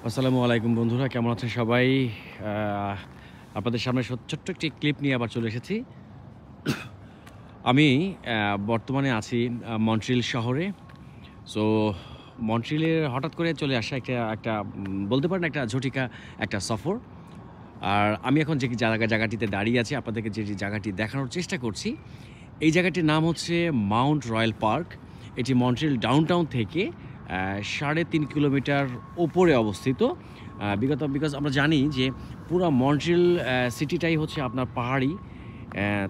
আসসালামু আলাইকুম বন্ধুরা, কেমন আছেন সবাই? আপনাদের সামনে ছোট্ট একটি ক্লিপ নিয়ে আবার চলে এসেছি। আমি বর্তমানে আছি মন্ট্রিল শহরে। সো মন্ট্রিলে হঠাৎ করে চলে আসা একটা বলতে পারেন একটা ঝটিকা একটা সফর। আর আমি এখন যে জায়গাটিতে দাঁড়িয়ে আছি, আপনাদেরকে যে জায়গাটি দেখানোর চেষ্টা করছি, এই জায়গাটির নাম হচ্ছে মাউন্ট রয়্যাল পার্ক। এটি মন্ট্রিল ডাউনটাউন থেকে ৩.৫ কিলোমিটার ওপরে অবস্থিত। বিকজ আমরা জানি যে পুরা মন্ট্রিল সিটিটাই হচ্ছে আপনার পাহাড়ি।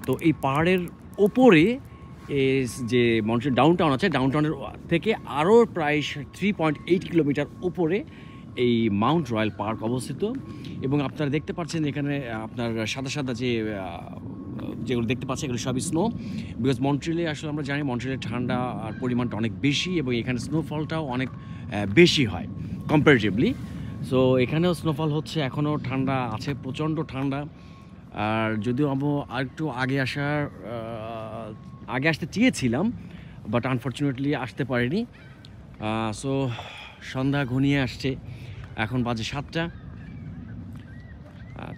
তো এই পাহাড়ের ওপরে যে মন্ট্রিল ডাউনটাউন আছে, ডাউনটাউনের থেকে আরও প্রায় 3.8 কিলোমিটার ওপরে এই মাউন্ট রয়্যাল পার্ক অবস্থিত। এবং আপনারা দেখতে পাচ্ছেন এখানে আপনার সাদা যেগুলো দেখতে পাচ্ছেন এগুলো সবই স্নো। বিকজ মন্ট্রিলে আসলে আমরা জানি মন্ট্রিলে ঠান্ডা আর পরিমাণটা অনেক বেশি এবং এখানে স্নোফলটাও অনেক বেশি হয় কম্পারেটিভলি। সো এখানেও স্নোফল হচ্ছে, এখনও ঠান্ডা আছে, প্রচণ্ড ঠান্ডা। আর যদিও আমি আরেকটু আগে আসতে চেয়েছিলাম, বাট আনফর্চুনেটলি আসতে পারিনি। সো সন্ধ্যা ঘনিয়ে আসছে, এখন বাজে 7টা।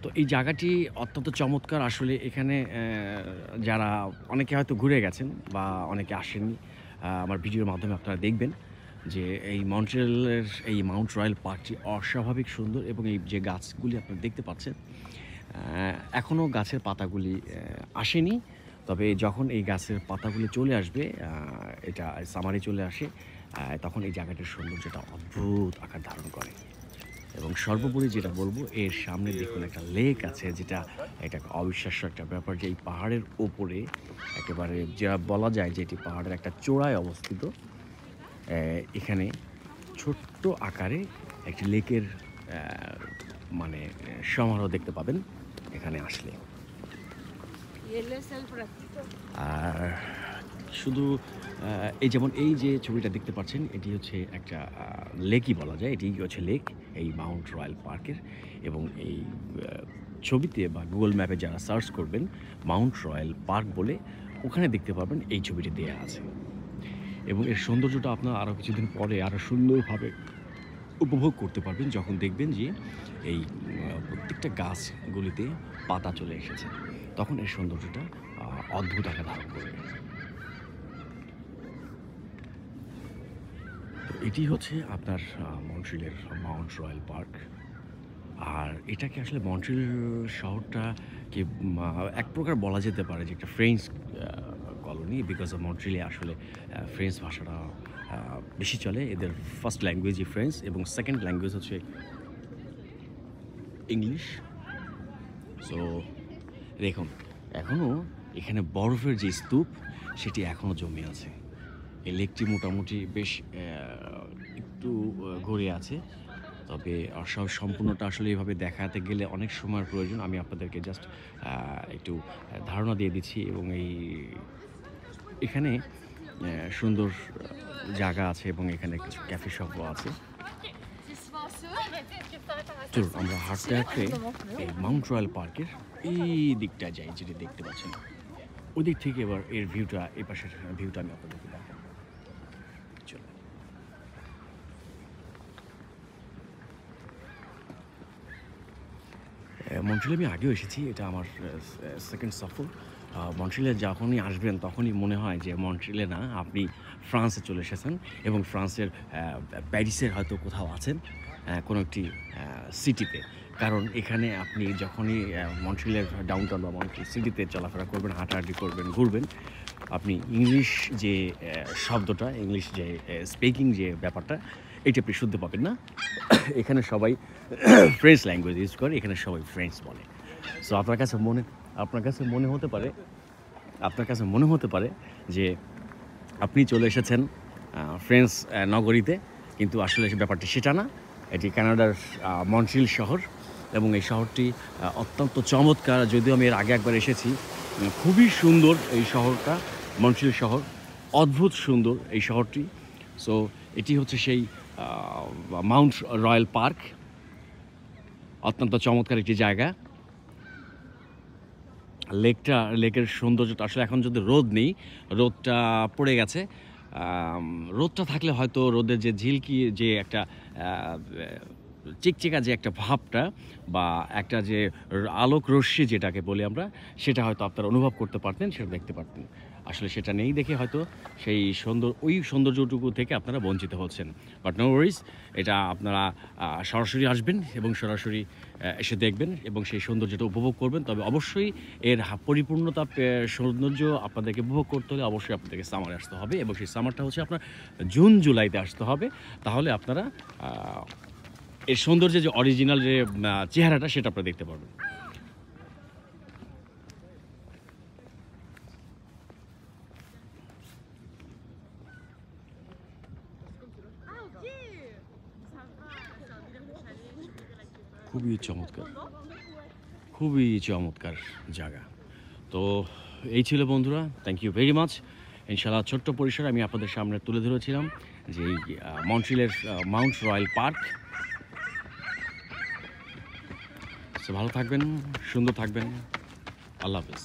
তো এই জায়গাটি অত্যন্ত চমৎকার আসলে। এখানে যারা অনেকে হয়তো ঘুরে গেছেন বা অনেকে আসেননি, আমার ভিডিওর মাধ্যমে আপনারা দেখবেন যে এই মন্ট্রিয়ালের এই মাউন্ট রয়্যাল পার্কটি অস্বাভাবিক সুন্দর। এবং এই যে গাছগুলি আপনারা দেখতে পাচ্ছেন, এখনও গাছের পাতাগুলি আসেনি, তবে যখন এই গাছের পাতাগুলি চলে আসবে, এটা সামারে চলে আসে, তখন এই জায়গাটির সৌন্দর্যটা অদ্ভুত আকার ধারণ করে। এবং সর্বোপরি যেটা বলবো, এর সামনে দেখুন একটা লেক আছে, যেটা এটা অবিশ্বাস্য একটা ব্যাপার যে এই পাহাড়ের ওপরে একেবারে যা বলা যায় যে এটি পাহাড়ের একটা চূড়ায় অবস্থিত। এখানে ছোট্ট আকারে একটি লেকের মানে সমারোহ দেখতে পাবেন এখানে আসলে। আর শুধু এই যেমন এই যে ছবিটা দেখতে পাচ্ছেন, এটি হচ্ছে একটা লেকই বলা যায়, এটি হচ্ছে লেক এই মাউন্ট রয়্যাল পার্কের। এবং এই ছবিতে বা গুগল ম্যাপে যারা সার্চ করবেন মাউন্ট রয়্যাল পার্ক বলে, ওখানে দেখতে পাবেন এই ছবিটি দেয়া আছে। এবং এর সৌন্দর্যটা আপনার আরও কিছুদিন পরে আরও সুন্দরভাবে উপভোগ করতে পারবেন যখন দেখবেন যে এই প্রত্যেকটা গাছগুলিতে পাতা চলে এসেছে, তখন এর সৌন্দর্যটা অদ্ভুত আকার ধারণ করবে। তো এটি হচ্ছে আপনার মন্ট্রিলের মাউন্ট রয়্যাল পার্ক। আর এটাকে আসলে মন্ট্রিল শহরটাকে এক প্রকার বলা যেতে পারে যে একটা ফ্রেঞ্চ কলোনি। বিকজ অফ মন্ট্রিলে আসলে ফ্রেঞ্চ ভাষাটা বেশি চলে, এদের ফার্স্ট ল্যাঙ্গুয়েজই ফ্রেঞ্চ এবং সেকেন্ড ল্যাঙ্গুয়েজ হচ্ছে ইংলিশ। সো দেখুন, এখনও এখানে বরফের যে স্তূপ সেটি এখনও জমে আছে। এই লেকটি মোটামুটি বেশ একটু ঘুরে আছে, তবে সম্পূর্ণটা আসলে এভাবে দেখাতে গেলে অনেক সময়ের প্রয়োজন। আমি আপনাদেরকে জাস্ট একটু ধারণা দিয়ে দিচ্ছি। এবং এখানে সুন্দর জায়গা আছে এবং এখানে কিছু ক্যাফে শপও আছে। চলুন আমরা হাঁটতে হাঁটতে এই মাউন্ট রয়্যাল পার্কের এই দিকটা যাই, যেটা দেখতে পাচ্ছেন ওই দিক থেকে এবার এর ভিউটা, এই পাশের ভিউটা আমি আপনাদেরকে দেখাবো। চলো। মন্ট্রিলে আমি আগেও এসেছি, এটা আমার সেকেন্ড সফর। মন্ট্রিলে যখনই আসবেন তখনই মনে হয় যে মন্ট্রিলে না, আপনি ফ্রান্সে চলে এসেছেন এবং ফ্রান্সের প্যারিসের হয়তো কোথাও আছেন, কোনো একটি সিটিতে। কারণ এখানে আপনি যখনই মন্ট্রিলের ডাউনটাউন বা মন্ট্রিল সিটিতে চলাফেরা করবেন, হাঁটাহাঁটি করবেন, ঘুরবেন, আপনি ইংলিশ যে শব্দটা, ইংলিশ যে স্পিকিং যে ব্যাপারটা, এটা আপনি শুনতে পাবেন না। এখানে সবাই ফ্রেঞ্চ ল্যাঙ্গুয়েজ ইউজ করে, এখানে সবাই ফ্রেঞ্চ বলে। সো আপনার কাছে মনে হতে পারে যে আপনি চলে এসেছেন ফ্রেঞ্চ নগরীতে, কিন্তু আসলে ব্যাপারটি সেটা না। এটি কানাডার মন্ট্রিল শহর এবং এই শহরটি অত্যন্ত চমৎকার। যদিও আমি এর আগে একবার এসেছি, খুবই সুন্দর এই শহরটা, মন্ট্রিল শহর, অদ্ভুত সুন্দর এই শহরটি। সো এটি হচ্ছে সেই মাউন্ট রয়্যাল পার্ক, অত্যন্ত চমৎকার একটি জায়গা। লেকের সৌন্দর্যটা আসলে, এখন যদি রোদ নেই, রোদটা পড়ে গেছে, রোদটা থাকলে হয়তো রোদের যে ঝিলকি, যে একটা চিকচিকা যে একটা ভাবটা বা একটা যে আলোক রশ্মি যেটাকে বলি আমরা, সেটা হয়তো আপনারা অনুভব করতে পারতেন, সেটা দেখতে পারতেন। আসলে সেটা নেই দেখে হয়তো সেই ওই সৌন্দর্যটুকু থেকে আপনারা বঞ্চিত হচ্ছেন। বাট নো ওয়ারিজ, এটা আপনারা সরাসরি আসবেন এবং সরাসরি এসে দেখবেন এবং সেই সৌন্দর্যটা উপভোগ করবেন। তবে অবশ্যই এর পরিপূর্ণতা সৌন্দর্য আপনাদেরকে উপভোগ করতে হলে অবশ্যই আপনাদেরকে সামারে আসতে হবে এবং সেই সামারটা হচ্ছে আপনার জুন জুলাইতে আসতে হবে। তাহলে আপনারা এর সৌন্দর্যের যে অরিজিনাল যে চেহারাটা সেটা আপনারা দেখতে পারবেন। খুবই চমৎকার, খুবই চমৎকার জায়গা। তো এই ছিল বন্ধুরা, থ্যাংক ইউ ভেরি মাচ। ইনশাআল্লাহ ছোট্ট পরিসরে আমি আপনাদের সামনে তুলে ধরেছিলাম যে এই মন্ট্রিলের মাউন্ট রয়্যাল পার্ক। ভালো থাকবেন, সুন্দর থাকবেন, আল্লাহ হাফেজ।